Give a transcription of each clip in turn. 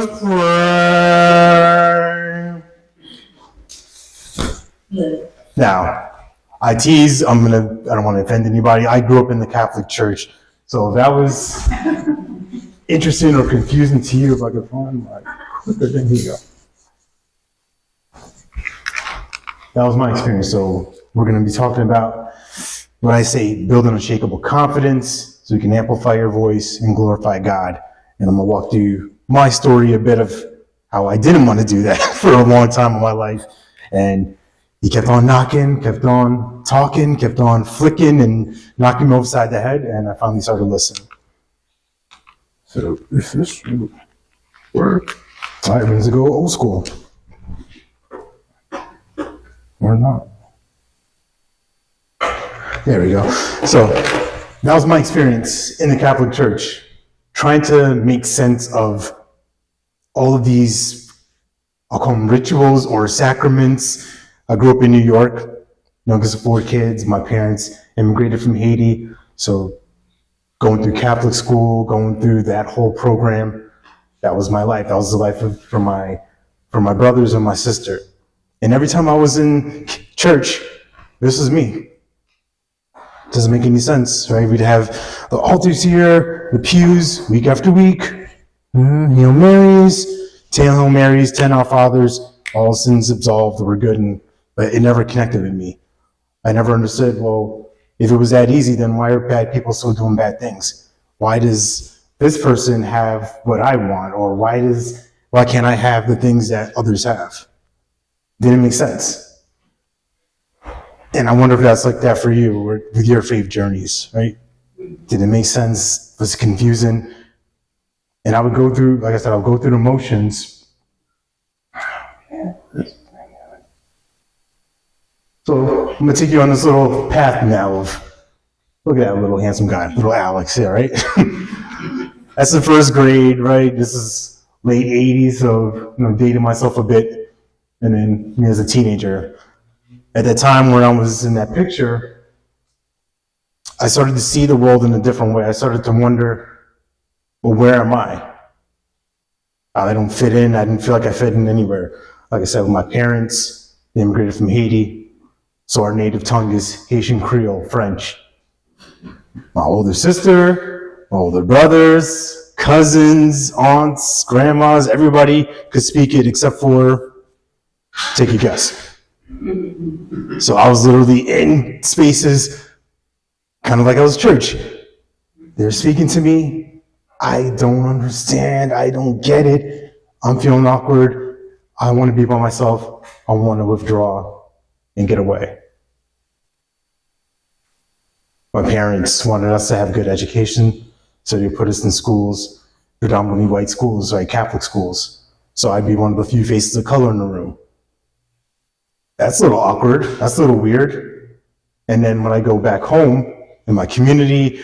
us pray. Now, I tease, I don't want to offend anybody. I grew up in the Catholic Church. So if that was interesting or confusing to you, if I could find my clicker, then here you go. That was my experience. So we're going to be talking about what I say, build an unshakable confidence so you can amplify your voice and glorify God. And I'm going to walk through my story, a bit of how I didn't want to do that for a long time in my life. And he kept on knocking, kept on talking, kept on flicking and knocking me upside the head. And I finally started listening. So if this would work, all right, we're going to go old school. Or not. There we go. So that was my experience in the Catholic Church, trying to make sense of all of these, I'll call them rituals or sacraments. I grew up in New York, youngest of 4 kids. My parents immigrated from Haiti. So going through Catholic school, going through that whole program, that was my life. That was the life for my brothers and my sister. And every time I was in church, this was me. Doesn't make any sense, right? We'd have the altars here, the pews, week after week. Hail Marys, 10 Hail Marys, 10 Our Fathers, all sins absolved, we're good. But it never connected with me. I never understood, well, if it was that easy, then why are bad people still doing bad things? Why does this person have what I want? Or why can't I have the things that others have? Didn't make sense. And I wonder if that's like that for you or with your faith journeys, right? Did it make sense? Was it confusing? And I would go through, like I said, I'll go through the motions. So I'm gonna take you on this little path now of, look at that little handsome guy, little Alex here, right? That's the first grade, right? This is late 80s, so dating myself a bit. And then me as a teenager, at that time when I was in that picture, I started to see the world in a different way. I started to wonder, well, where am I? I don't fit in. I didn't feel like I fit in anywhere. Like I said, with my parents, they immigrated from Haiti, so our native tongue is Haitian Creole, French. My older sister, my older brothers, cousins, aunts, grandmas, everybody could speak it except for, take a guess. So I was literally in spaces, kind of like I was church. They're speaking to me. I don't understand. I don't get it. I'm feeling awkward. I want to be by myself. I want to withdraw and get away. My parents wanted us to have good education, so they put us in schools, predominantly white schools, right, Catholic schools. So I'd be one of the few faces of color in the room. That's a little awkward. That's a little weird. And then when I go back home, in my community,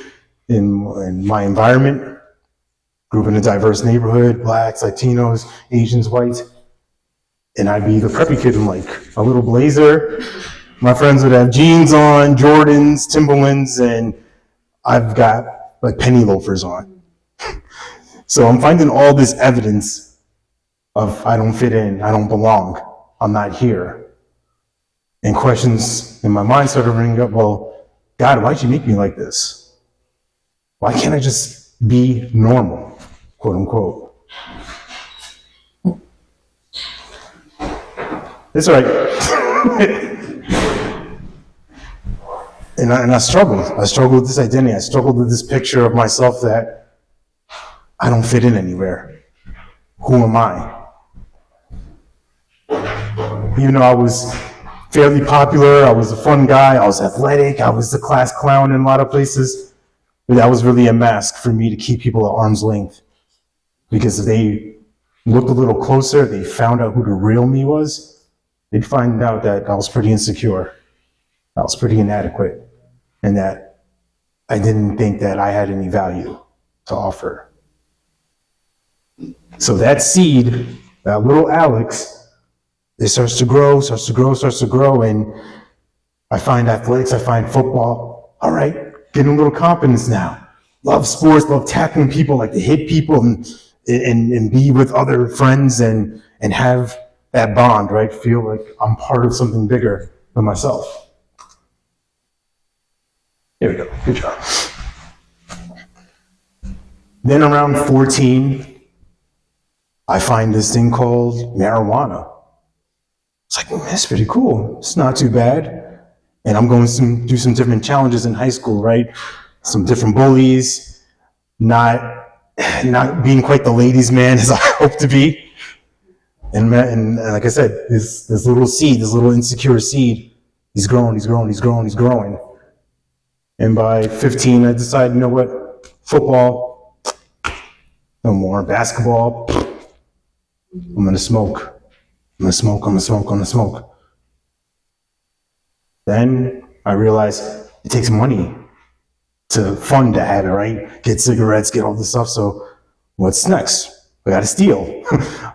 in my environment, grew up in a diverse neighborhood, blacks, Latinos, Asians, whites, and I'd be the preppy kid in like a little blazer. My friends would have jeans on, Jordans, Timberlands, and I've got like penny loafers on. So I'm finding all this evidence of I don't fit in, I don't belong, I'm not here. And questions in my mind started ringing up, well, God, why'd you make me like this? Why can't I just be normal, quote unquote? It's all right. And I struggled. I struggled with this identity. I struggled with this picture of myself that I don't fit in anywhere. Who am I? Even though I was fairly popular, I was a fun guy, I was athletic, I was the class clown in a lot of places, but that was really a mask for me to keep people at arm's length. Because if they looked a little closer, they found out who the real me was, they'd find out that I was pretty insecure, I was pretty inadequate, and that I didn't think that I had any value to offer. So that seed, that little Alex, it starts to grow, and I find athletics, I find football. All right, getting a little confidence now. Love sports, love tackling people, like to hit people, and and be with other friends and have that bond, right? Feel like I'm part of something bigger than myself. There we go. Good job. Then around 14, I find this thing called marijuana. It's like, that's pretty cool. It's not too bad. And I'm going to do some different challenges in high school, right? Some different bullies, not being quite the ladies' man as I hope to be. And like I said, this little seed, this little insecure seed, he's growing. And by 15, I decided, you know what? Football, no more. Basketball, I'm gonna smoke. Then I realized it takes money to fund a habit, right? Get cigarettes, get all this stuff. So what's next? I gotta steal.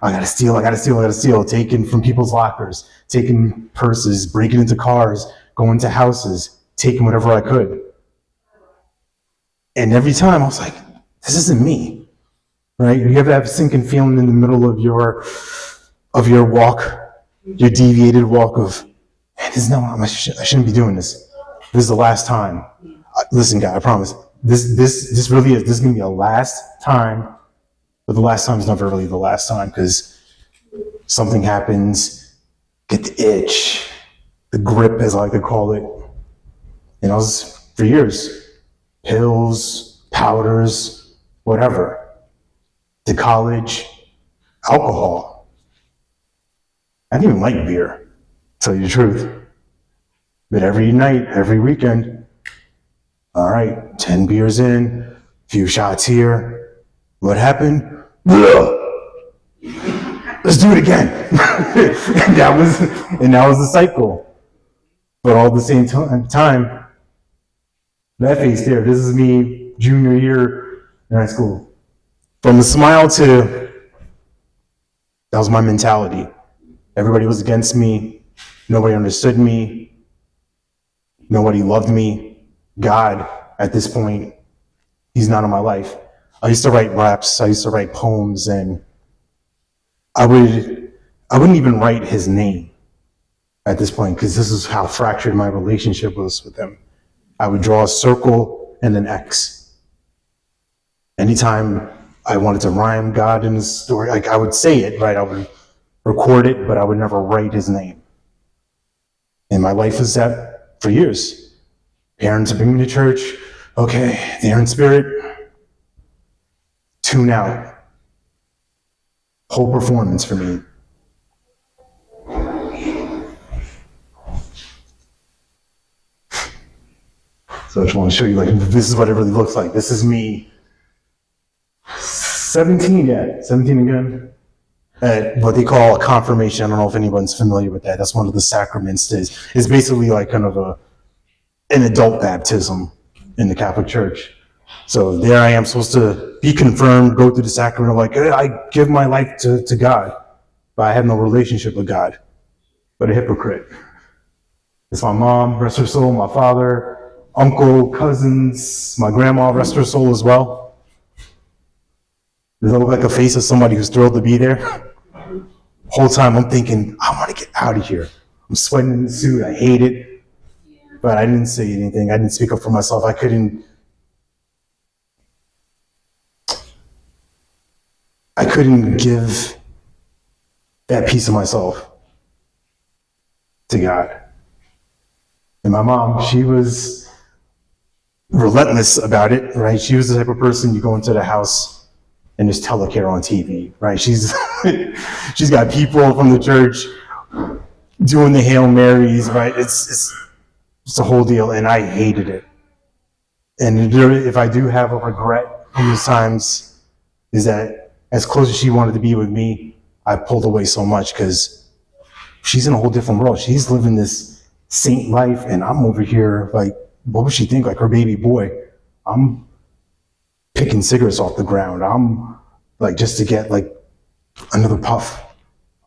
I gotta steal. Taking from people's lockers, taking purses, breaking into cars, going to houses, taking whatever I could. And every time I was like, this isn't me, right? You have that sinking feeling in the middle of your walk, your deviated walk of, man, I shouldn't be doing this. This is the last time. Listen, God, I promise. This really is. This is gonna be a last time, but the last time is never really the last time because something happens. Get the itch, the grip, as I like to call it. And I was for years, pills, powders, whatever. To college, alcohol. I didn't even like beer, to tell you the truth. But every night, every weekend, all right, 10 beers in, few shots here. What happened? Let's do it again. and that was the cycle. But all at the same time, that face there, this is me junior year in high school. From the smile to, that was my mentality. Everybody was against me. Nobody understood me. Nobody loved me. God, at this point, he's not in my life. I used to write raps. I used to write poems, and I wouldn't even write his name at this point because this is how fractured my relationship was with him. I would draw a circle and an X. Anytime I wanted to rhyme God in his story, like I would say it, right? I would record it, but I would never write his name. And my life was that for years. Parents would bring me to church. Okay, they're in spirit. Tune out. Whole performance for me. So I just want to show you, like, this is what it really looks like. This is me, 17 again, at what they call a confirmation. I don't know if anyone's familiar with that. That's one of the sacraments. It's basically like kind of an adult baptism in the Catholic Church. So there I am, supposed to be confirmed, go through the sacrament of like, I give my life to God, but I have no relationship with God, but a hypocrite. It's my mom, rest her soul, my father, uncle, cousins, my grandma, rest her soul as well. Does that look like a face of somebody who's thrilled to be there? Whole time I'm thinking, I want to get out of here. I'm sweating in the suit, I hate it. But I didn't say anything, I didn't speak up for myself. I couldn't give that piece of myself to God. And my mom, she was relentless about it, right? She was the type of person you go into the house and there's telecare on TV, right? she's got people from the church doing the Hail Marys, right? It's a whole deal, and I hated it. And if I do have a regret in these times, is that as close as she wanted to be with me, I pulled away so much because she's in a whole different world. She's living this saint life, and I'm over here like, what would she think? Like her baby boy. I'm picking cigarettes off the ground. I'm like, just to get like another puff.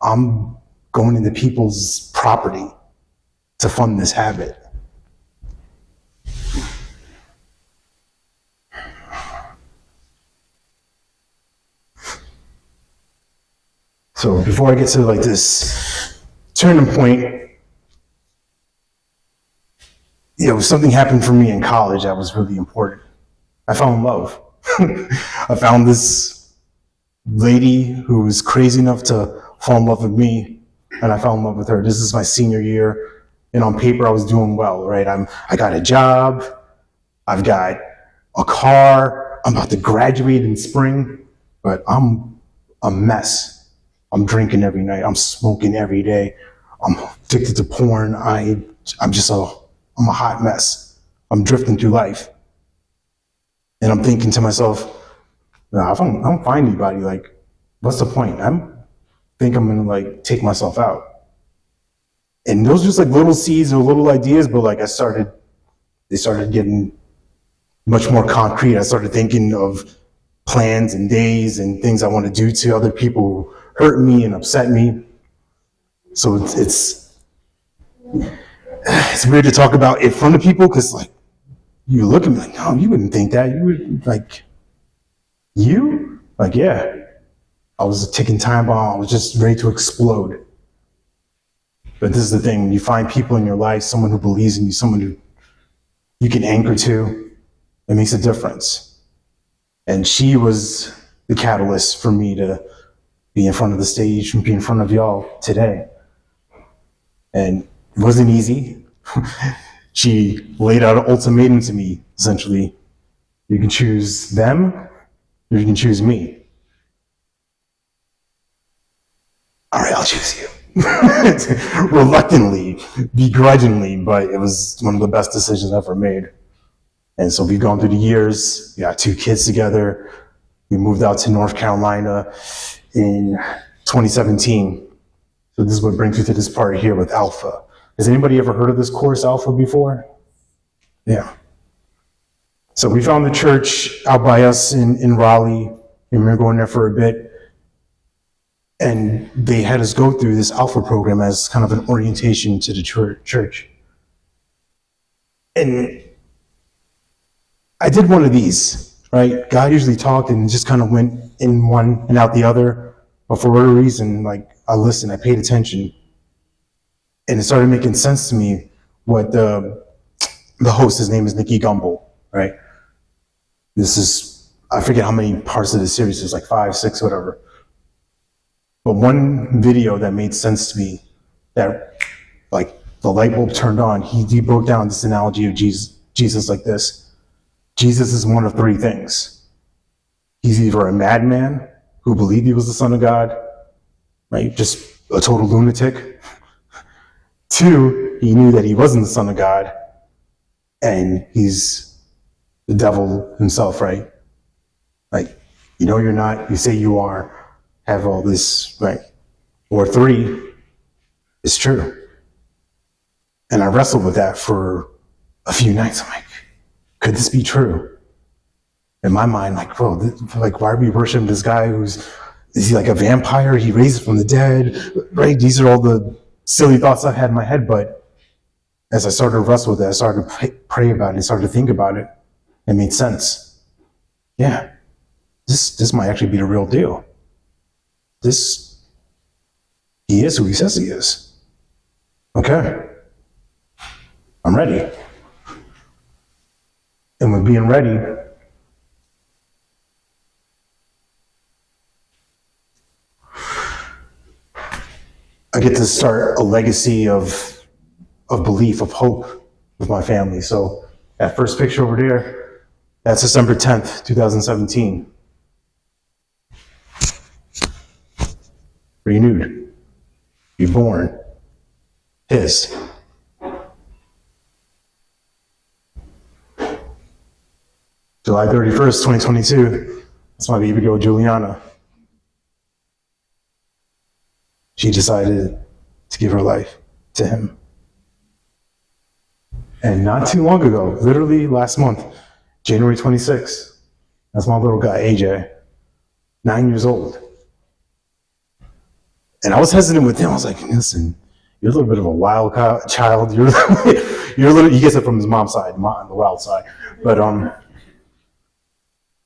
I'm going into people's property to fund this habit. So before I get to like this turning point, something happened for me in college that was really important. I fell in love. I found this lady who was crazy enough to fall in love with me, and I fell in love with her. This is my senior year, and on paper I was doing well, right? I got a job, I've got a car, I'm about to graduate in spring, but I'm a mess. I'm drinking every night, I'm smoking every day, I'm addicted to porn, I'm a hot mess. I'm drifting through life. And I'm thinking to myself, if I don't find anybody, like, what's the point? I think I'm gonna like take myself out. And those are just like little seeds or little ideas, but like they started getting much more concrete. I started thinking of plans and days and things I want to do to other people who hurt me and upset me. So it's weird to talk about in front of people because like you look at me like, no, you wouldn't think that. You would like, you? Like, yeah. I was a ticking time bomb. I was just ready to explode. But this is the thing, when you find people in your life, someone who believes in you, someone who you can anchor to, it makes a difference. And she was the catalyst for me to be in front of the stage and be in front of y'all today. And it wasn't easy. She laid out an ultimatum to me, essentially. You can choose them, or you can choose me. All right, I'll choose you. Reluctantly, begrudgingly, but it was one of the best decisions I ever made. And so we've gone through the years, we got 2 kids together. We moved out to North Carolina in 2017. So this is what brings me to this part here with Alpha. Has anybody ever heard of this course, Alpha, before? Yeah. So we found the church out by us in Raleigh, and we were going there for a bit. And they had us go through this Alpha program as kind of an orientation to the church. And I did one of these, right? God usually talked and just kind of went in one and out the other. But for whatever reason, like, I listened, I paid attention. And it started making sense to me what the host, his name is Nicky Gumbel, right? This is, I forget how many parts of the series, there's like 5, 6, whatever. But one video that made sense to me, that like the light bulb turned on, he broke down this analogy of Jesus like this. Jesus is one of 3 things. He's either a madman who believed he was the Son of God, right? Just a total lunatic. 2, he knew that he wasn't the Son of God, and he's the devil himself, right? Like, you're not, you say you are, have all this, right? Or 3, it's true. And I wrestled with that for a few nights. I'm like, could this be true? In my mind, like, bro, why are we worshiping this guy is he like a vampire? He raises from the dead, right? These are all the silly thoughts I've had in my head, but as I started to wrestle with it, I started to pray about it, and started to think about it. It made sense. Yeah, this might actually be the real deal. He is who he says he is. Okay, I'm ready. And with being ready, I get to start a legacy of belief, of hope with my family. So that first picture over there, that's December 10th, 2017. Renewed, reborn, his. July 31st, 2022, that's my baby girl, Juliana. She decided to give her life to him. And not too long ago, literally last month, January 26th, that's my little guy, AJ, 9 years old. And I was hesitant with him. I was like, listen, you're a little bit of a wild child. You're a little, he gets it from his mom's side, the wild side. But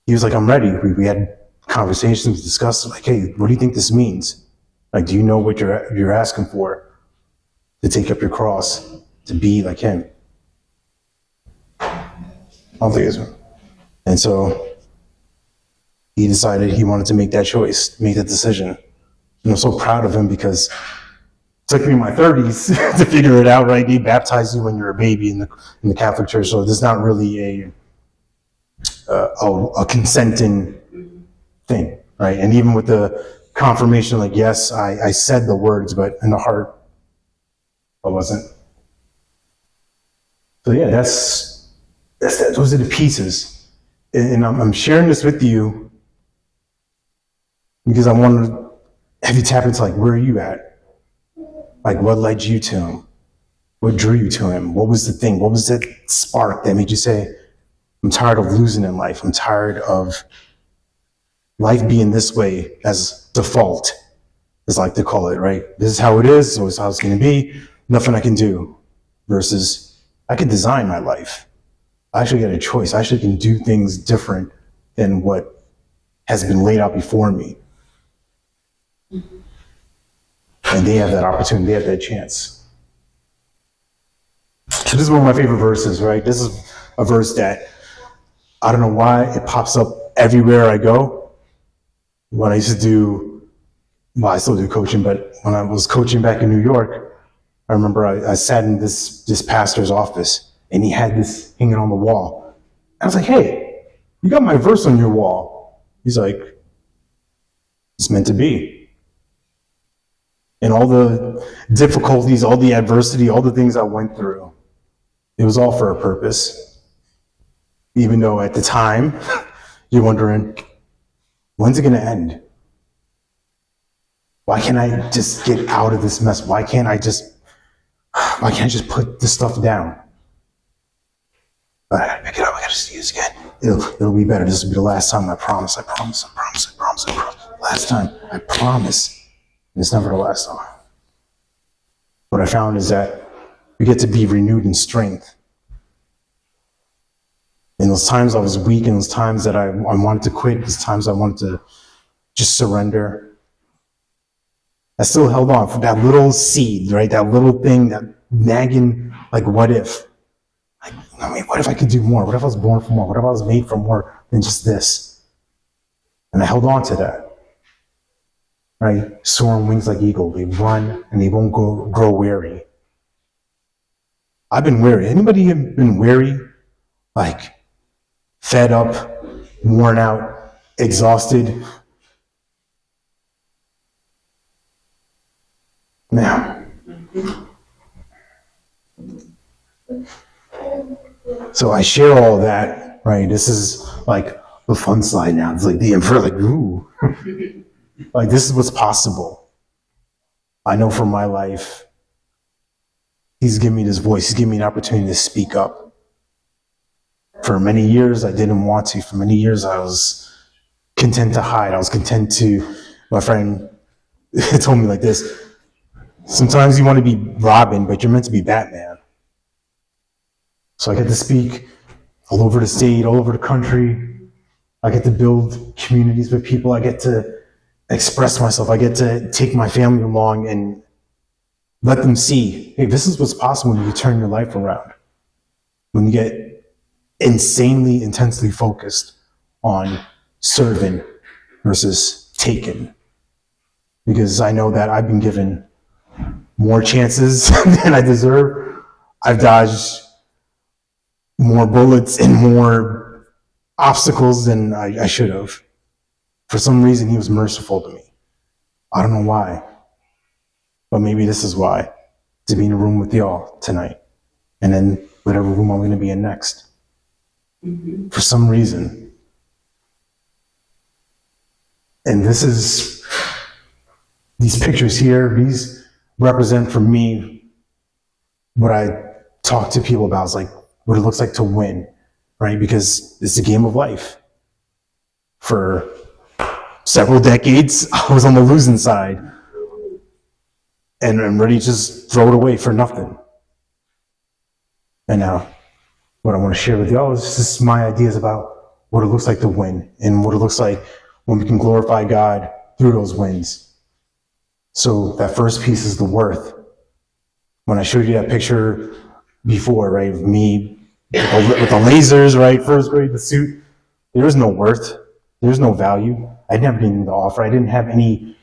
he was like, I'm ready. We had conversations, discussed, like, hey, what do you think this means? Like, do you know what you're asking for? To take up your cross, to be like him. I don't think it's him. And so he decided he wanted to make that choice, make that decision. And I'm so proud of him because it took me in my 30s to figure it out, right? They baptize you when you're a baby in the Catholic Church, so there's not really a consenting thing, right? And even with the confirmation, like, yes, I said the words, but in the heart, I wasn't. So yeah, that's those are the pieces, and I'm sharing this with you because I want to have you tap into, like, where are you at? Like, what led you to him? What drew you to him? What was the thing? What was that spark that made you say, I'm tired of losing in life. I'm tired of life being this way as default, as I like to call it, right? This is how it is. This is how it's going to be. Nothing I can do. Versus, I can design my life. I actually get a choice. I actually can do things different than what has been laid out before me. And they have that opportunity. They have that chance. So this is one of my favorite verses, right? This is a verse that I don't know why it pops up everywhere I go. When I used to do, well, I still do coaching, but when I was coaching back in New York, I remember I sat in this pastor's office and he had this hanging on the wall. I was like, hey, you got my verse on your wall. He's like, it's meant to be. And all the difficulties, all the adversity, all the things I went through, it was all for a purpose. Even though at the time, you're wondering, when's it going to end? Why can't I just get out of this mess? Why can't I just put this stuff down? But I gotta pick it up. I gotta just use it again. It'll be better. This will be the last time. I promise. Last time. I promise. And it's never the last time. What I found is that we get to be renewed in strength. In those times I was weak, in those times that I wanted to quit, those times I wanted to just surrender, I still held on for that little seed, right? That little thing, that nagging, like, what if? Like, I mean, what if I could do more? What if I was born for more? What if I was made for more than just this? And I held on to that, right? Soaring wings like eagle. They run and they won't grow weary. I've been weary. Anybody have been weary? Like, fed up, worn out, exhausted? Now, so I share all that, right? This is like the fun slide now. It's like the emperor, like, ooh. Like, this is what's possible. I know for my life, he's given me this voice. He's given me an opportunity to speak up. For many years, I didn't want to. For many years, I was content to hide. I was content to, my friend told me like this, sometimes you want to be Robin, but you're meant to be Batman. So I get to speak all over the state, all over the country. I get to build communities with people. I get to express myself. I get to take my family along and let them see, hey, this is what's possible when you turn your life around. When you get insanely, intensely focused on serving versus taking. Because I know that I've been given more chances than I deserve. I've dodged more bullets and more obstacles than I should have. For some reason, he was merciful to me. I don't know why. But maybe this is why. To be in a room with y'all tonight. And then whatever room I'm going to be in next. Mm-hmm. For some reason. And this is, these pictures here, these represent for me what I talk to people about, is like what it looks like to win, right? Because it's a game of life. For several decades, I was on the losing side. And I'm ready to just throw it away for nothing. And now, what I want to share with y'all is just my ideas about what it looks like to win and what it looks like when we can glorify God through those wins. So that first piece is the worth. When I showed you that picture before, right, of me with the lasers, right, first grade, the suit, there was no worth. There was no value. I didn't have anything to offer. I didn't have anything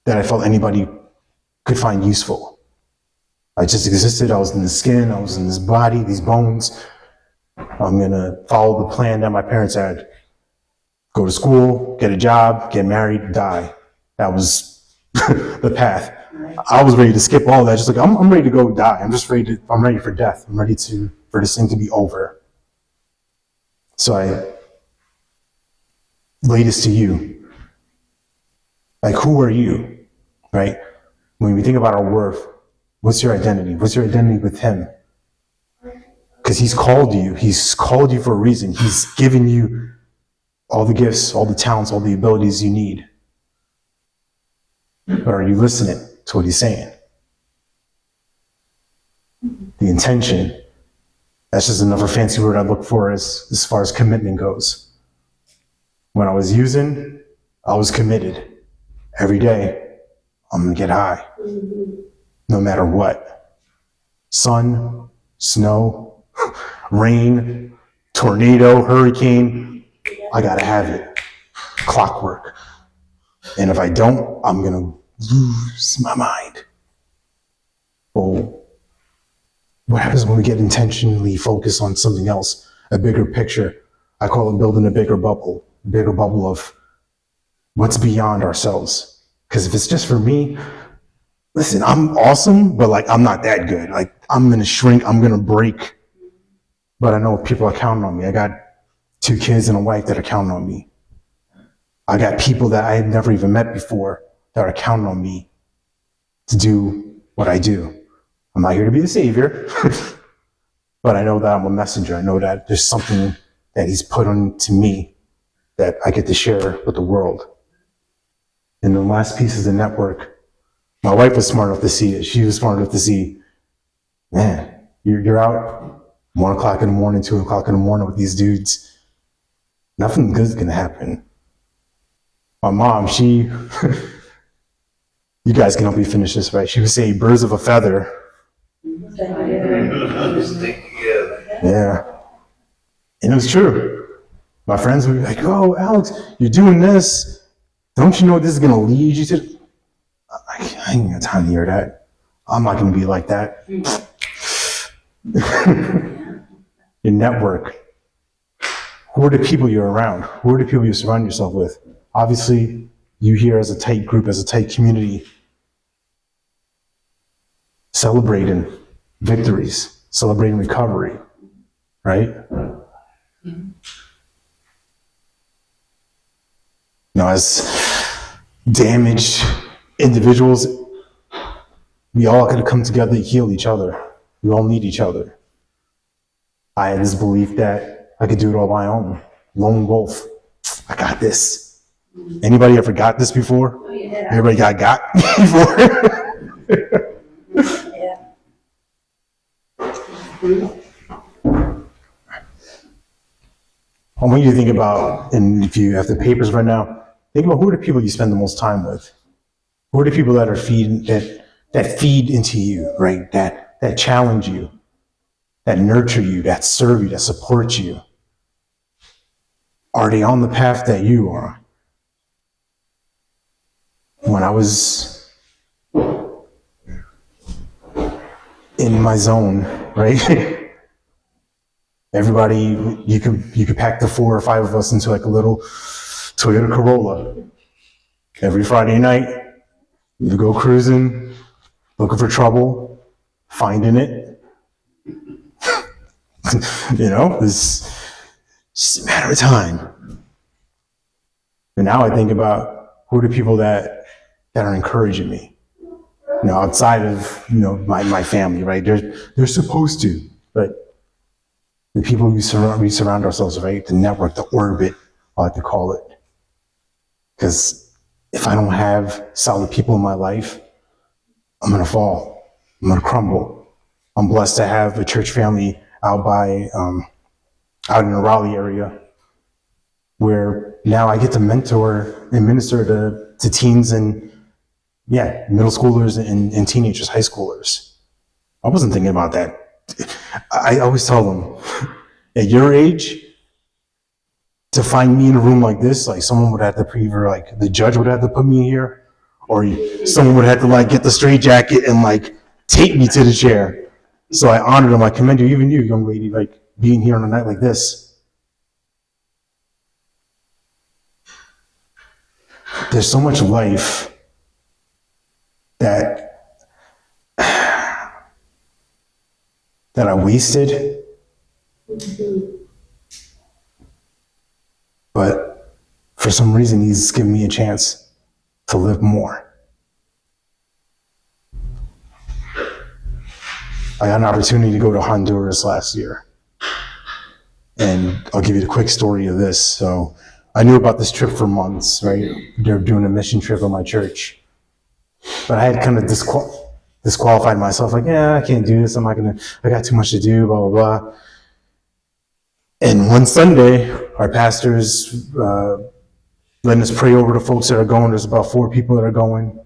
that I felt anybody could find useful. I just existed. I was in the skin. I was in this body, these bones. I'm going to follow the plan that my parents had. Go to school, get a job, get married, die. That was the path. I was ready to skip all that. Just like, I'm ready to go die. I'm ready for death. I'm ready for this thing to be over. So I lay this to you. Like, who are you, right? When we think about our worth, what's your identity? What's your identity with him? Because he's called you. He's called you for a reason. He's given you all the gifts, all the talents, all the abilities you need. But are you listening to what he's saying? The intention, that's just another fancy word I look for as far as commitment goes. When I was using, I was committed. Every day, I'm going to get high. No matter what. Sun, snow, rain, tornado, hurricane, I got to have it. Clockwork. And if I don't, I'm going to lose my mind. Well, what happens when we get intentionally focused on something else, a bigger picture? I call it building a bigger bubble of what's beyond ourselves. Because if it's just for me, listen, I'm awesome, but like, I'm not that good. Like, I'm going to shrink, I'm going to break. But I know people are counting on me. I got 2 kids and a wife that are counting on me. I got people that I had never even met before that are counting on me to do what I do. I'm not here to be the savior, but I know that I'm a messenger. I know that there's something that he's put onto me that I get to share with the world. And the last piece is the network. My wife was smart enough to see it. She was smart enough to see, man, you're out 1 o'clock in the morning, 2 o'clock in the morning with these dudes. Nothing good's gonna happen. My mom, you guys can help me finish this, right? She would say, birds of a feather. Yeah. And it was true. My friends would be like, oh, Alex, you're doing this. Don't you know this is going to lead you to... I ain't got time to hear that. I'm not going to be like that. Your network. Who are the people you're around? Who are the people you surround yourself with? Obviously, you here as a tight group, as a tight community, celebrating victories, celebrating recovery, right? Now, as damaged individuals, we all got to come together to heal each other. We all need each other. I had this belief that I could do it all on my own. Lone wolf. I got this. Anybody ever got this before? Oh, yeah. Everybody got before? Yeah. I want you to think about, and if you have the papers right now, think about who are the people you spend the most time with. Who are the people that are that feed into you, right? That challenge you, that nurture you, that serve you, that support you. Are they on the path that you are? When I was in my zone, right? Everybody, you could pack the 4 or 5 of us into like a little Toyota Corolla. Every Friday night, we would go cruising, looking for trouble, finding it. It's just a matter of time. And now I think about who are the people that are encouraging me. Outside of my family, right? They're supposed to, but the people we surround ourselves, right? The network, the orbit, I like to call it. Because if I don't have solid people in my life, I'm gonna fall. I'm gonna crumble. I'm blessed to have a church family out in the Raleigh area. where now I get to mentor and minister to teens and middle schoolers and teenagers, high schoolers. I wasn't thinking about that. I always tell them, at your age, to find me in a room like this, like someone would have to either like the judge would have to put me here, or someone would have to like get the straitjacket and like take me to the chair. So I honored them. I commend you, even you, young lady, like being here on a night like this. There's so much life that I wasted, but for some reason he's given me a chance to live more. I got an opportunity to go to Honduras last year, and I'll give you the quick story of this. So I knew about this trip for months, right? They're doing a mission trip at my church, but I had kind of disqualified myself, like, I can't do this. I got too much to do, blah, blah, blah. And one Sunday, our pastor's letting us pray over the folks that are going. There's about 4 people that are going.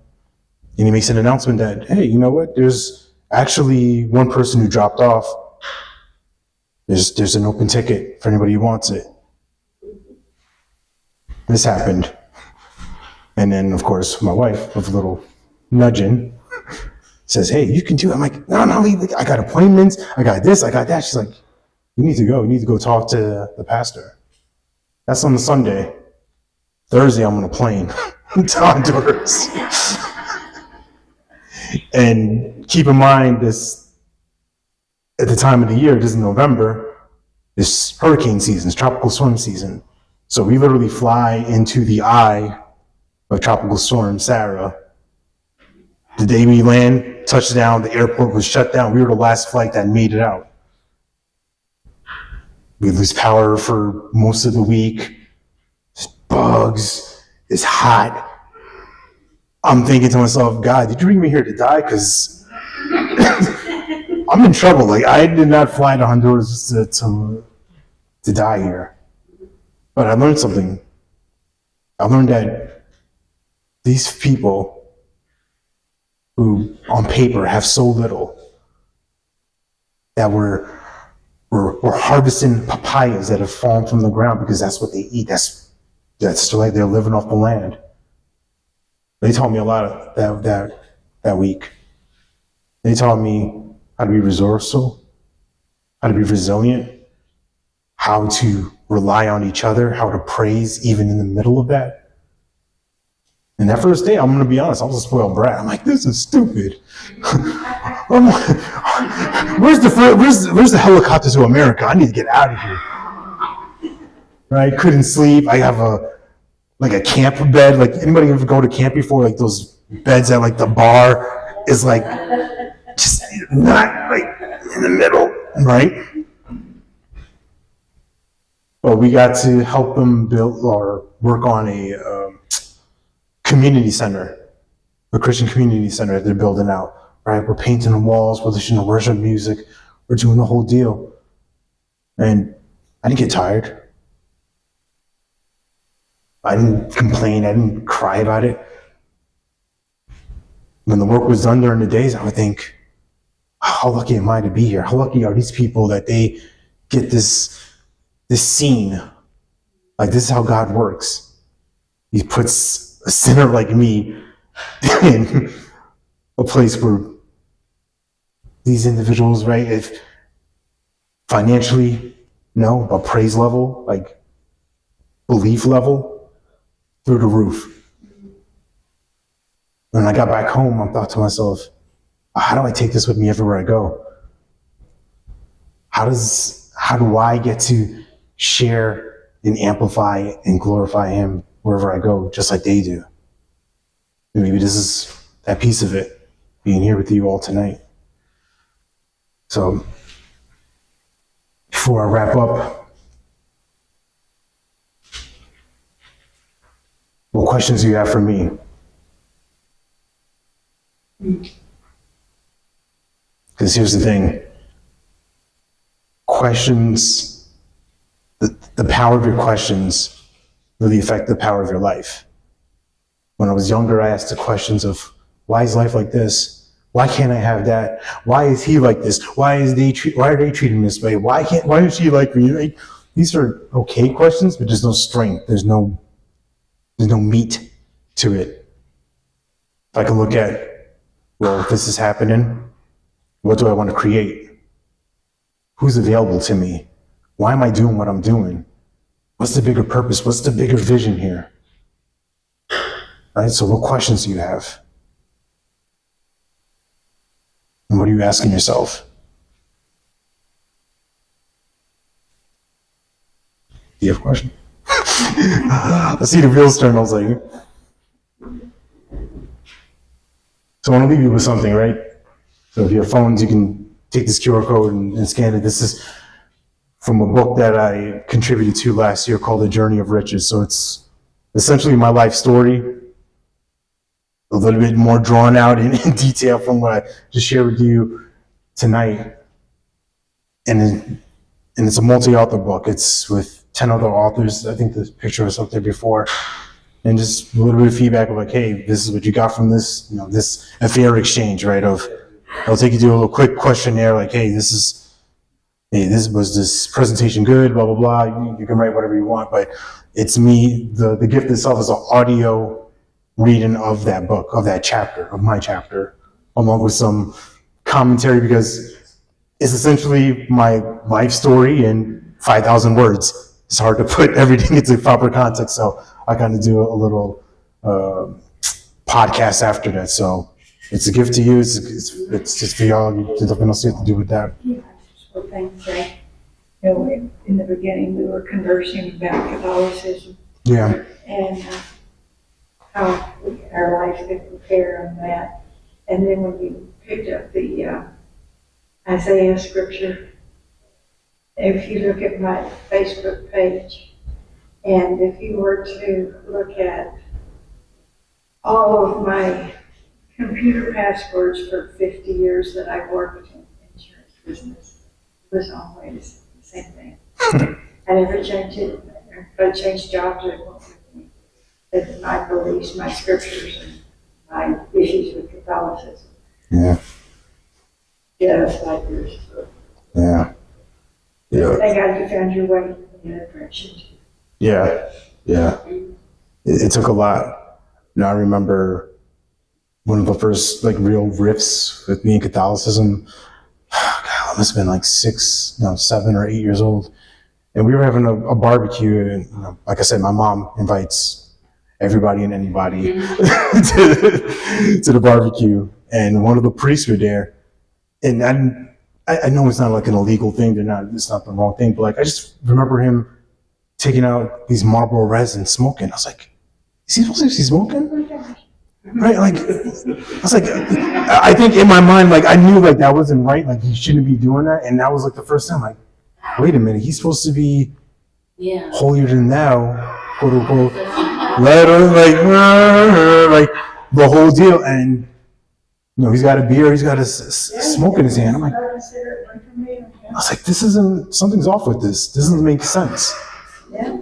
And he makes an announcement that, hey, you know what? There's actually one person who dropped off. There's an open ticket for anybody who wants it. This happened. And then, of course, my wife, with a little nudging, says, hey, you can do it. I'm like, no, I got appointments. I got this, I got that. She's like, you need to go. You need to go talk to the pastor. That's on the Sunday. Thursday, I'm on a plane to Honduras. And keep in mind, this, at the time of the year, this is November, it's hurricane season, it's tropical storm season. So we literally fly into the eye of Tropical Storm Sarah. The day we land, touchdown, the airport was shut down. We were the last flight that made it out. We lose power for most of the week. There's bugs. It's hot. I'm thinking to myself, God, did you bring me here to die? Because I'm in trouble. Like, I did not fly to Honduras to die here. But I learned something. I learned that these people who on paper have so little, that we're harvesting papayas that have fallen from the ground because that's what they eat. That's like they're living off the land. They taught me a lot of that week. They taught me how to be resourceful, how to be resilient, how to rely on each other, how to praise even in the middle of that. And that first day, I'm going to be honest, I was a spoiled brat. I'm like, this is stupid. Where's the helicopter to America? I need to get out of here. Right? Couldn't sleep. I have a camp bed. Like, anybody ever go to camp before? Like those beds at like the bar is like just not like in the middle, right? But we got to help them build or work on a community center, a Christian community center that they're building out, right? We're painting the walls, we're listening to worship music, we're doing the whole deal. And I didn't get tired. I didn't complain, I didn't cry about it. When the work was done during the days, I would think, how lucky am I to be here? How lucky are these people that they get this scene? Like, this is how God works. He puts a sinner like me in a place where these individuals, right, if financially, no, but praise level, like belief level, through the roof. When I got back home, I thought to myself, how do I take this with me everywhere I go? How do I get to share and amplify and glorify Him wherever I go, just like they do? And maybe this is that piece of it, being here with you all tonight. So, before I wrap up, what questions do you have for me? Because here's the thing. Questions, the power of your questions really affect the power of your life. When I was younger, I asked the questions of, why is life like this? Why can't I have that? Why is he like this? Why are they treating me this way? Why is she like me? Like, these are okay questions, but there's no strength. There's no meat to it. If I can look at, well, if this is happening, what do I want to create? Who's available to me? Why am I doing what I'm doing? What's the bigger purpose? What's the bigger vision here? Right? So what questions do you have? And what are you asking yourself? Do you have a question? I see the wheels turn. I was like, so I want to leave you with something, right? So if you have phones, you can take this QR code and scan it. This is from a book that I contributed to last year called The Journey of Riches. So it's essentially my life story, a little bit more drawn out in detail from what I just shared with you tonight. And it's a multi-author book. It's with 10 other authors. I think the picture was up there before. And just a little bit of feedback of like, hey, this is what you got from this, this a fair exchange, right? I'll take you to a little quick questionnaire like, hey, was this presentation good, blah, blah, blah. You can write whatever you want, but it's me, the gift itself is an audio reading of that book, of that chapter, of my chapter, along with some commentary, because it's essentially my life story in 5,000 words. It's hard to put everything into proper context, so I kind of do a little podcast after that. So it's a gift to you. It's just for y'all. There's nothing else you have to do with that. Yeah, just one thing to say. In the beginning, we were conversing about Catholicism. Yeah. And how our lives could compare on that. And then when you picked up the Isaiah scripture, if you look at my Facebook page, and if you were to look at all of my computer passwords for 50 years that I worked in the insurance business, it was always the same thing. I never changed it. If I changed jobs, it won't with me. But my beliefs, my scriptures, and my issues with Catholicism. Yeah. Just like yours. Yeah. Yeah. Thank God you found your way in the direction. Yeah. Yeah. It took a lot. I remember one of the first real rifts with me in Catholicism. God, I must have been like 7 or 8 years old. And we were having a barbecue, and like I said, my mom invites everybody and anybody to the barbecue. And one of the priests were there. And I know it's not like an illegal thing. It's not the wrong thing. But I just remember him taking out these Marlboro Reds and smoking. I was like, is he supposed to be smoking? Right? I was like, I think in my mind, I knew that wasn't right. He shouldn't be doing that. And that was the first time, wait a minute, he's supposed to be holier than thou, quote unquote. The whole deal. And he's got a beer, he's got a smoke in his hand. I'm like, I was like, something's off with this. This doesn't make sense. Yeah.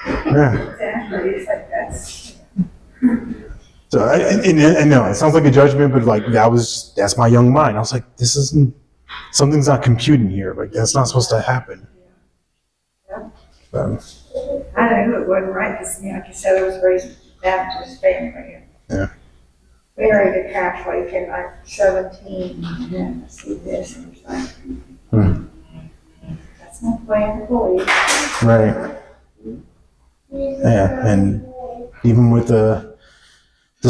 Exactly. It's like that's. So I know it sounds like a judgment, but that's my young mind. I was like, something's not computing here. That's not supposed to happen. Yeah. I knew it wasn't right because, like you said, I was raised in a Baptist family. Yeah. Married a Catholic and 17, and then I see this, and it's like, that's not the way I believe. Right. Yeah, and even with the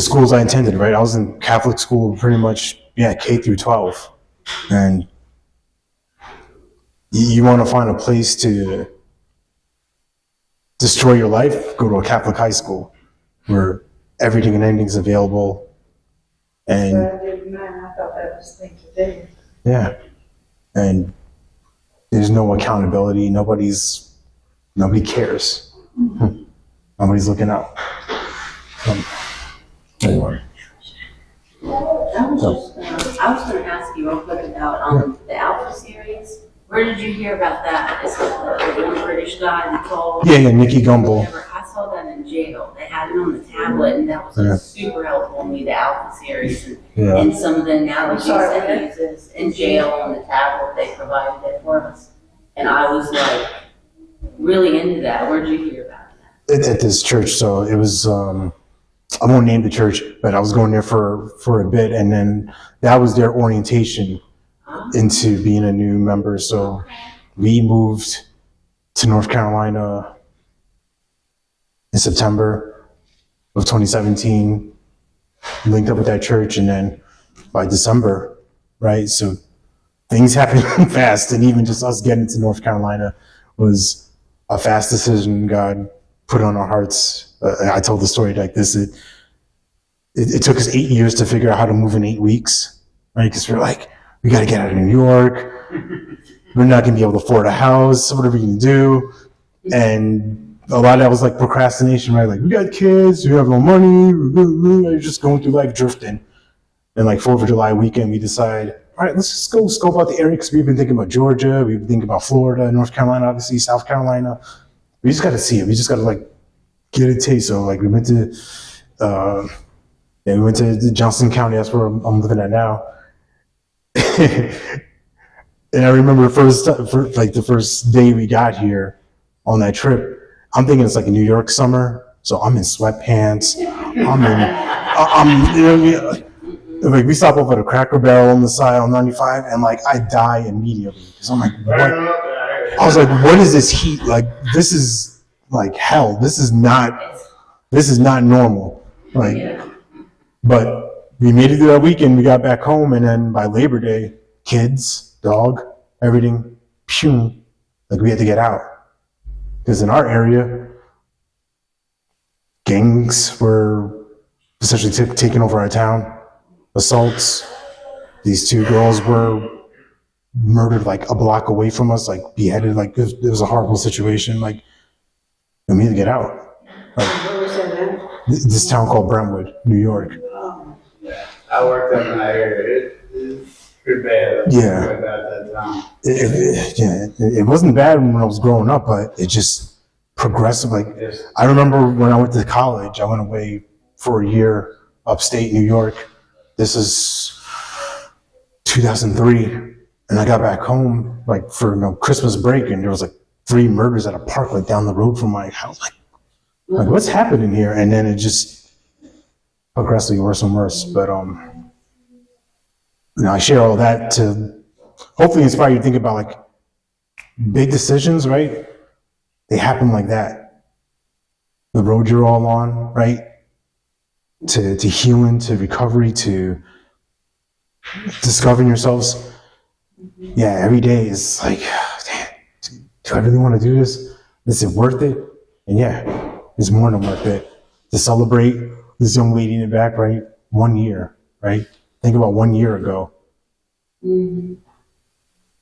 schools I attended, right? I was in Catholic school pretty much, K through 12. And you want to find a place to destroy your life, go to a Catholic high school where everything and anything's available. And So I did mine. I thought that was the thing to do. yeah, and there's no accountability. Nobody cares. Nobody's looking out. Anyway. I was going to ask you real quick about the Alpha series. Where did you hear about that? Is it the British guy that told? Yeah, Nicky Gumbel. I saw that in jail. They had it on the tablet, and that was super helpful to me, the Alpha series, and some of the analogies that he uses in jail on the tablet. They provided it for us. And I was like really into that. Where'd you hear about that? At this church. So it was, I won't name the church, but I was going there for a bit, and then that was their orientation into being a new member. So we moved to North Carolina in September of 2017, linked up with that church, and then by December, right? So things happened fast, and even just us getting to North Carolina was a fast decision God put on our hearts. I told the story like this. It took us 8 years to figure out how to move in 8 weeks, right? Because we're like, we got to get out of New York. We're not going to be able to afford a house. What are we going to do? And a lot of that was like procrastination, right? Like, we got kids, we have no money, we're just going through life drifting. And like 4th of July weekend, we decide, all right, let's just go scope out the area, because we've been thinking about Georgia, we've been thinking about Florida, North Carolina, obviously, South Carolina. We just got to see it. We just got to like get a taste. So like we went to Johnson County. That's where I'm living at now. And I remember the first day we got here on that trip, I'm thinking it's like a New York summer. So I'm in sweatpants. Like we stop off at a Cracker Barrel on the side on 95, and like I die immediately because I'm like, what? I was like, what is this heat? Like, this is like hell. This is not normal. Like, but we made it through that weekend. We got back home, and then by Labor Day, kids, dog, everything, phew, like we had to get out. Because in our area, gangs were essentially taking over our town. Assaults. These 2 girls were murdered like a block away from us, like beheaded. Like it was a horrible situation. Like, we need to get out. Like, Where was that at? this town called Brentwood, New York. Yeah, I worked up in that area. It's pretty bad. Yeah. About that town. It wasn't bad when I was growing up, but it just progressed. Like, I remember when I went to college, I went away for a year upstate New York. This is 2003, and I got back home like for Christmas break, and there was like 3 murders at a park like down the road from my house. Like what's happening here? And then it just progressively worse and worse. But I share all that to hopefully inspire you to think about like big decisions, right? They happen like that. The road you're all on, right? To healing, to recovery, to discovering yourselves. Yeah, every day is like, damn, do I really want to do this? Is it worth it? And yeah, it's more than worth it. To celebrate this young lady in the back, right? 1 year, right? Think about 1 year ago. Mm-hmm.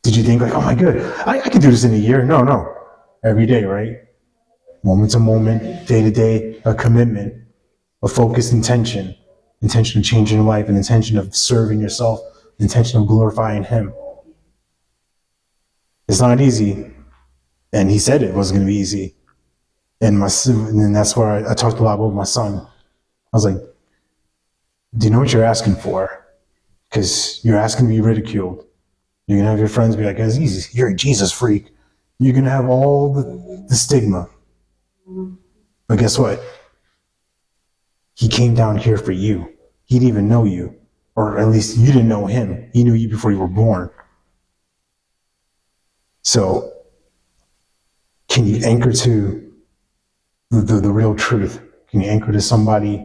Did you think like, oh my God, I can do this in a year? No. Every day, right? Moment to moment, day to day, a commitment. A focused intention of changing your life, an intention of serving yourself, an intention of glorifying Him. It's not easy, and He said it wasn't going to be easy. And that's where I talked a lot about my son. I was like, do you know what you're asking for? Because you're asking to be ridiculed. You're going to have your friends be like, it's easy. You're a Jesus freak. You're going to have all the stigma. But guess what? He came down here for you. He didn't even know you. Or at least you didn't know Him. He knew you before you were born. So, can you anchor to the real truth? Can you anchor to somebody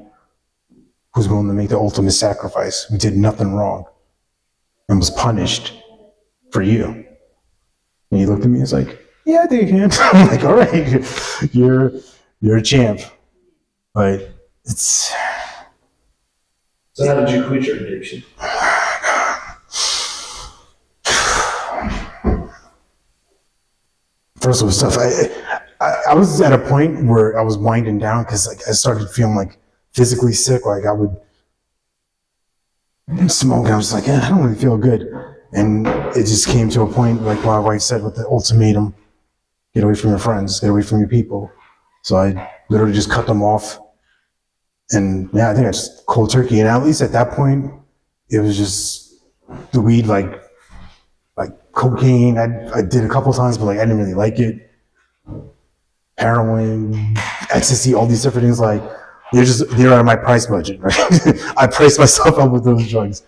who's willing to make the ultimate sacrifice, who did nothing wrong and was punished for you? And he looked at me and was like, yeah, I think you can. I'm like, all right, you're a champ. But it's... So how did you quit your addiction? First it was tough. I was at a point where I was winding down because like I started feeling like physically sick. Like I would smoke. I was like, I don't really feel good. And it just came to a point, like my wife said with the ultimatum, get away from your friends, get away from your people. So I literally just cut them off. And yeah, I think I just cold turkey. And at least at that point, it was just the weed, like cocaine. I did a couple times, but like I didn't really like it. Heroin, ecstasy, all these different things. Like they're out of my price budget. Right? I priced myself up with those drugs.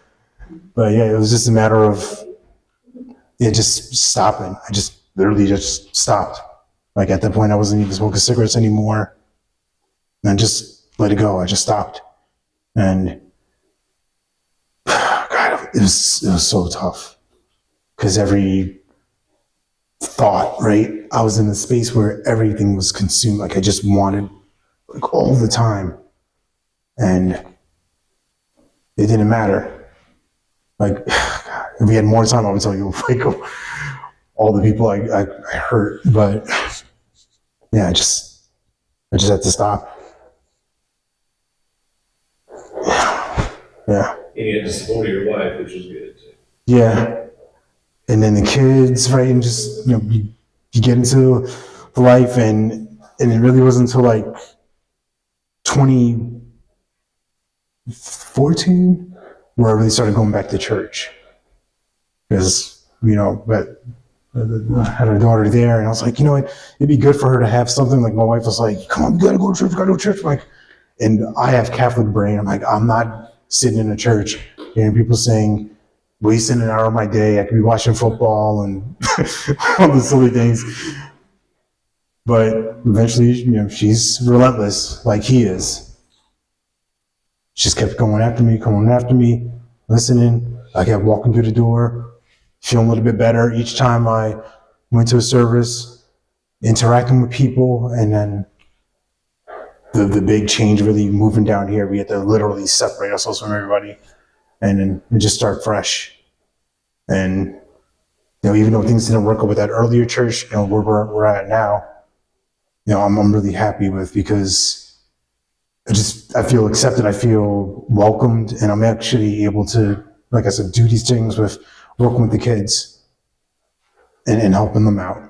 But yeah, it was just a matter of it just stopping. I just literally just stopped. Like at that point, I wasn't even smoking cigarettes anymore. And I just let it go. I just stopped. And God, it was so tough. Because every thought, right? I was in a space where everything was consumed. Like I just wanted, like all the time. And it didn't matter. Like, if we had more time, I would tell you like all the people I hurt. But yeah, I just had to stop. Yeah. And you had the support of your wife, which was good too. Yeah. And then the kids, right? And just, you get into life, and it really wasn't until like 2014 where I really started going back to church. Because, but I had a daughter there, and I was like, you know what? It'd be good for her to have something. Like my wife was like, come on, you gotta go to church, I'm like, and I have Catholic brain. I'm like, I'm not sitting in a church hearing people saying, wasting an hour of my day, I could be watching football and all the silly things. But eventually, she's relentless, like he is. She just kept coming after me, listening. I kept walking through the door, feeling a little bit better each time I went to a service, interacting with people, and then the big change really moving down here. We had to literally separate ourselves from everybody and then just start fresh. And even though things didn't work out with that earlier church, where we're at now, I'm really happy with, because I feel accepted, I feel welcomed, and I'm actually able to, like I said, do these things with working with the kids and helping them out,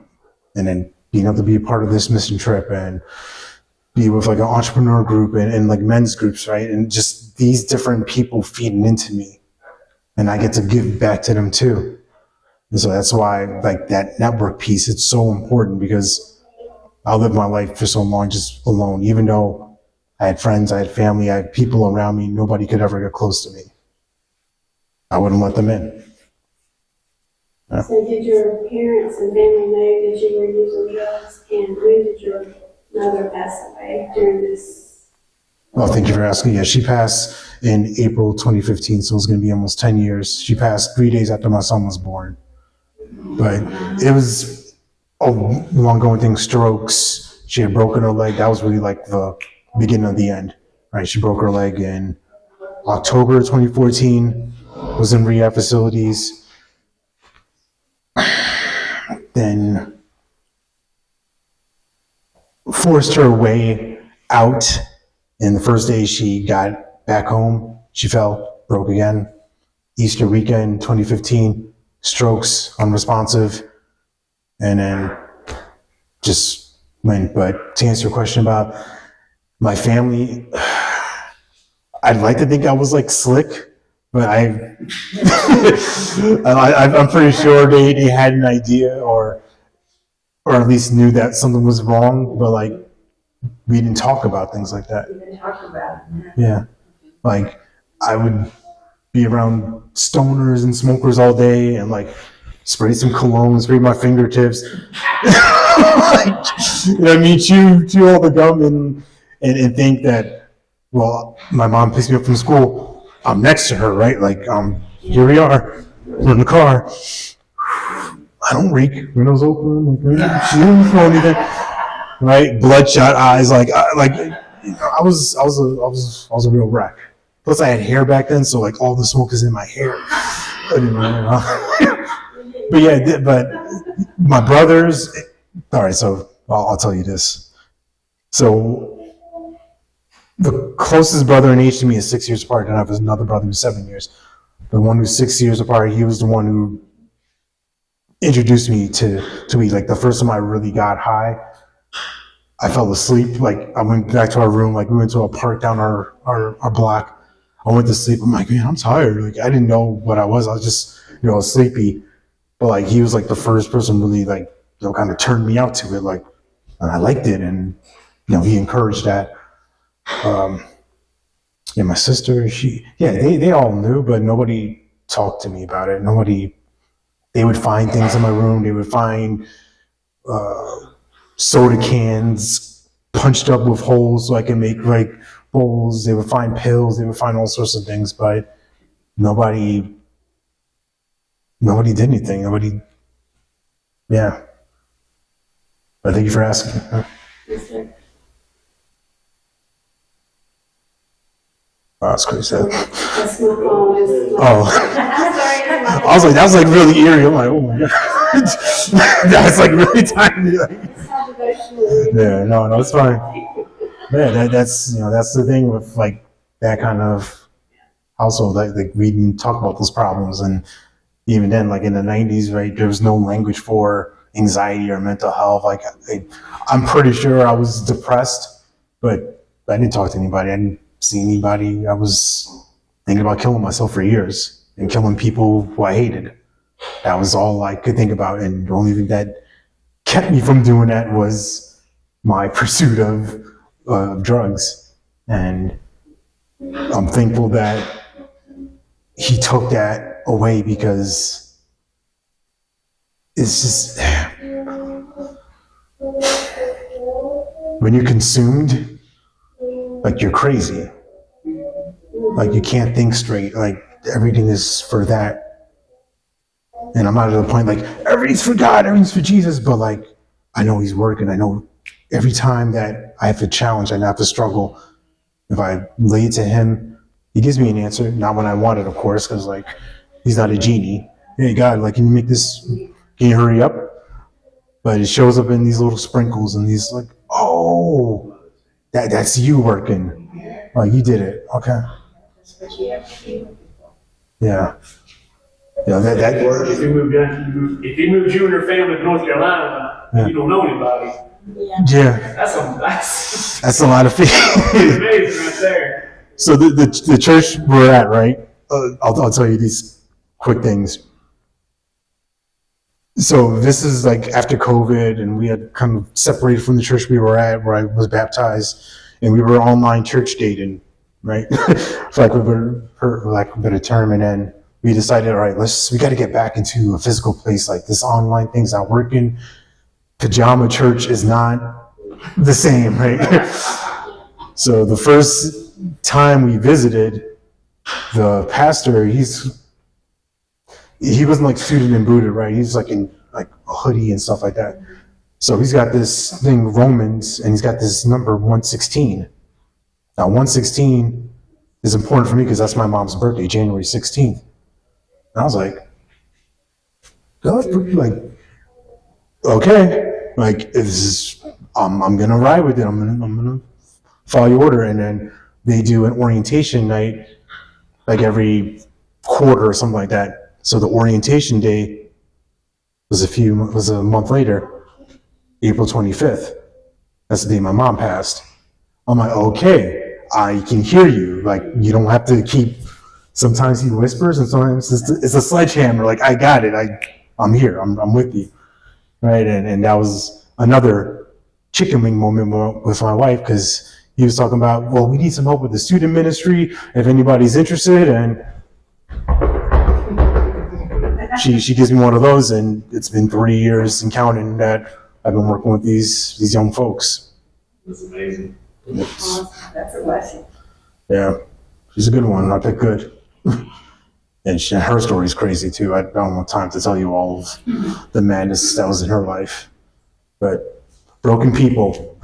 and then being able to be a part of this mission trip and be with like an entrepreneur group and like men's groups, right? And just these different people feeding into me, and I get to give back to them too. And so that's why like that network piece, it's so important, because I lived my life for so long just alone. Even though I had friends, I had family, I had people around me, nobody could ever get close to me. I wouldn't let them in. Yeah. So did your parents and family know that you were using drugs, and when did your mother pass away during this? Oh, thank you for asking. Yeah, she passed in April 2015, so it's going to be almost 10 years. She passed 3 days after my son was born. But it was a long-going thing, strokes. She had broken her leg. That was really like the beginning of the end, right? She broke her leg in October 2014, was in rehab facilities. Then forced her way out. And the first day she got back home, she fell, broke again. Easter weekend, 2015, strokes, unresponsive, and then just went. But to answer your question about my family, I'd like to think I was like slick, but I'm pretty sure they had an idea, or at least knew that something was wrong, but like we didn't talk about things like that. We didn't talk about it. Yeah, like I would be around stoners and smokers all day and like spray some cologne, spray my fingertips, like, chew all the gum and think that, well, my mom picks me up from school, I'm next to her, right? Like, here we are, we're in the car. I don't reek, windows open, she didn't throw anything, right? Bloodshot eyes, I was a real wreck. Plus, I had hair back then, so like all the smoke is in my hair. But yeah, but my brothers. All right, so I'll tell you this. So the closest brother in age to me is 6 years apart, and I have another brother who's 7 years. The one who's 6 years apart, he was the one who introduced me to weed. Like the first time I really got high, I fell asleep. Like I went back to our room. Like we went to a park down our block. I went to sleep. I'm like, man, I'm tired. Like I didn't know what I was. I was just, sleepy. But like he was like the first person really like, kind of turned me out to it. Like, and I liked it, and he encouraged that. Yeah, my sister, they all knew, but nobody talked to me about it. They would find things in my room. They would find soda cans punched up with holes so I can make like bowls. They would find pills. They would find all sorts of things, but nobody did anything. Yeah. But thank you for asking. Yes, sir. Oh, that's crazy. That's my phone. Oh. I'm sorry. I was like, that was like really eerie. I'm like, oh my God. That's like really tiny. Yeah, no, it's fine. Yeah, that's the thing with like that kind of household. Like we didn't talk about those problems, and even then, like in the 90s, right, there was no language for anxiety or mental health. Like I'm pretty sure I was depressed, but I didn't talk to anybody. I didn't see anybody. I was thinking about killing myself for years and killing people who I hated. That was all I could think about, and the only thing that kept me from doing that was my pursuit of drugs. And I'm thankful that he took that away, because it's just when you're consumed, like you're crazy, like you can't think straight, like everything is for that. And I'm not at the point like everything's for God, everything's for Jesus, but like I know he's working. I know every time that I have to challenge and I have to struggle, if I lay it to him, he gives me an answer. Not when I want it, of course, because like he's not a genie. Hey God, like can you make this? Can you hurry up? But it shows up in these little sprinkles and these like, oh, that's you working. Like you did it. Okay. Yeah. Yeah, that If he moved you and your family to North Carolina, you don't know anybody. Yeah. That's a lot of faith. Amazing right there. So the church we're at, right? I'll tell you these quick things. So this is like after COVID, and we had kind of separated from the church we were at, where I was baptized, and we were online church dating, right? For lack of a better term, and then we decided, all right, we got to get back into a physical place. Like this online thing's not working. Pajama church is not the same, right? So the first time we visited, the pastor, he wasn't like suited and booted, right? He's like in like a hoodie and stuff like that. So he's got this thing, Romans, and he's got this number 116. Now 116 is important for me because that's my mom's birthday, January 16th. And I was like, okay, like I'm gonna ride with it. I'm gonna follow your order. And then they do an orientation night, like every quarter or something like that. So the orientation day was a month later, April 25th. That's the day my mom passed. I'm like, okay, I can hear you. Like you don't have to keep. Sometimes he whispers, and sometimes it's a sledgehammer. Like I got it. I'm here. I'm with you, right? And that was another chicken wing moment with my wife, because he was talking about, well, we need some help with the student ministry if anybody's interested, and she gives me one of those, and it's been 3 years and counting that I've been working with these young folks. That's amazing. That's a blessing. Yeah, she's a good one. I picked good. And her story is crazy too. I don't have time to tell you all of the madness that was in her life. But broken people.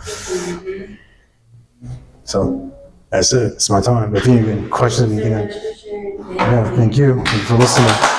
So that's it. It's my time. If you have any questions, anything, Thank you so much for sharing. yeah, thank you. Thank you for listening.